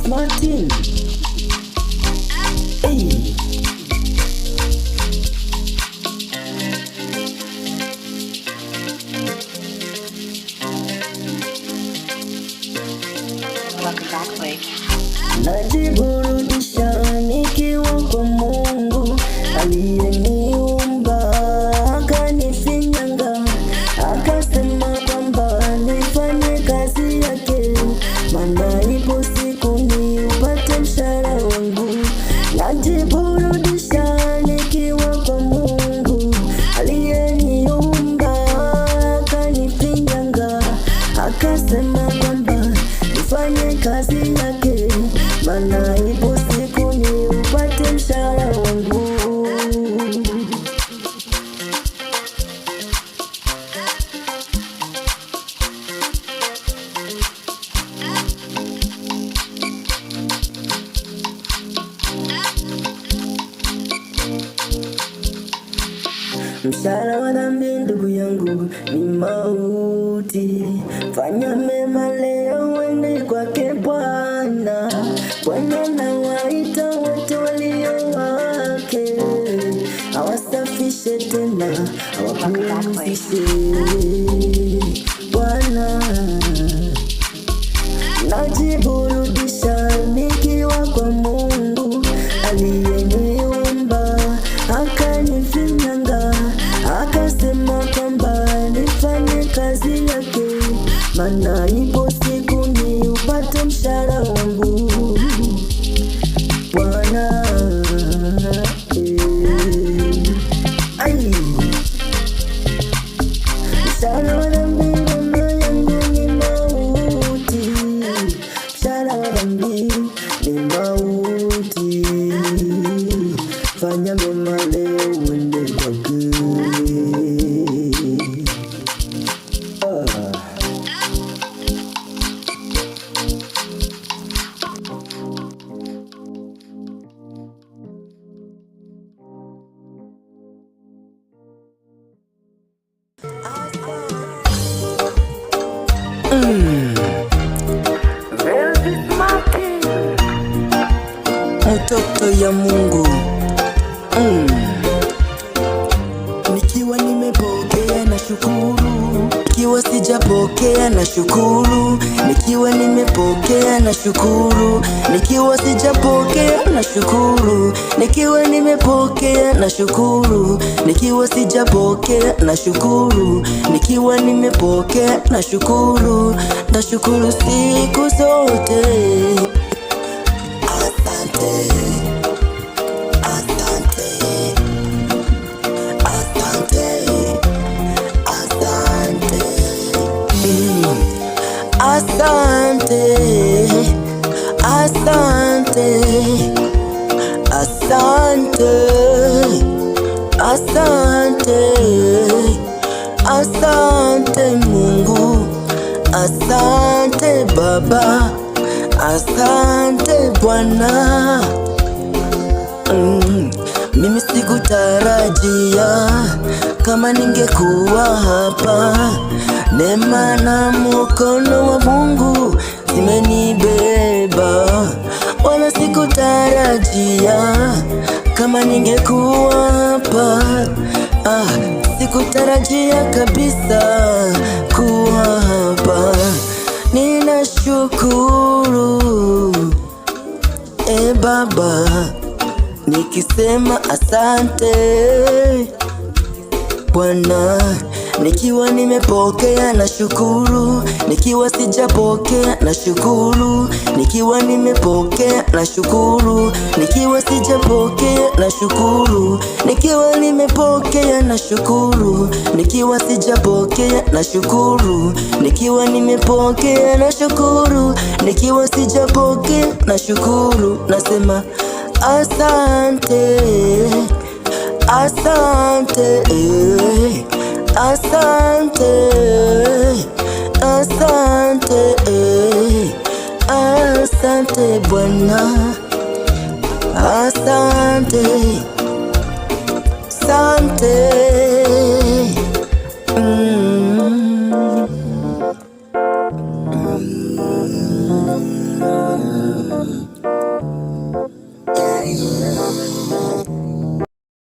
Martin. Hey. Welcome back, Blake. Najiburudisha nikiwa kwa Mungu aliyeniumba, akanifinyanga, akasema kwamba nifanye kazi yake, maana ipo siku niupate mshahara wangu. Najiburudisha nikiwa kwa Mungu aliyeniumba, akanifinyanga, akasema kwamba nifanye kazi yake, maana ipo siku niupate mshahara wangu. Mshahara wa dhambi ndugu yangu ni mauti. Fanya mema leo uende kwake Bwana. Bwana anawaita wote walio wake, awasafishe tena, awapumzishe. Bwana, najiburudisha nikiwa kwa Mungu aliyeniumba, akanifinyanga, akasema kwamba nifanye kazi yake, maana ipo siku niupate mshahara wangu. Bwana, ai, mshahara wa dhambi mama yangu ni mauti, mshahara wa dhambi ni mauti. Fanya mema leo uende kwake. Mtoto ya Mungu. Nikiwa nimepokea na shukuru, nikiwa sijapokea na shukuru, nikiwa nimepokea na shukuru, nikiwa sijapokea na shukuru, nikiwa nimepokea na shukuru, nikiwa sijapokea na shukuru, nikiwa nimepokea na shukuru, nashukuru siku zote. Asante, asante, asante, asante, asante Mungu, asante Baba, asante Bwana. Mimi sikutarajia kama ningekuwa hapa. Neema na mkono wa Mungu zimenibeba, wala sikutarajia kama ningekuwa hapa. Sikutarajia kabisa kuwa hapa. Ninashukuru Baba, nikisema asante Bwana. Nikiwa nimepokea na shukuru, nikiwa sijapokea na shukuru, nikiwa nimepokea na shukuru, nikiwa sijapokea na shukuru, nikiwa nimepokea na shukuru, nikiwa sijapokea na shukuru, nikiwa nimepokea na shukuru, nikiwa sijapokea na shukuru, nasema asante, asante, asante, asante, asante Bwana, asante, asante. Bwana.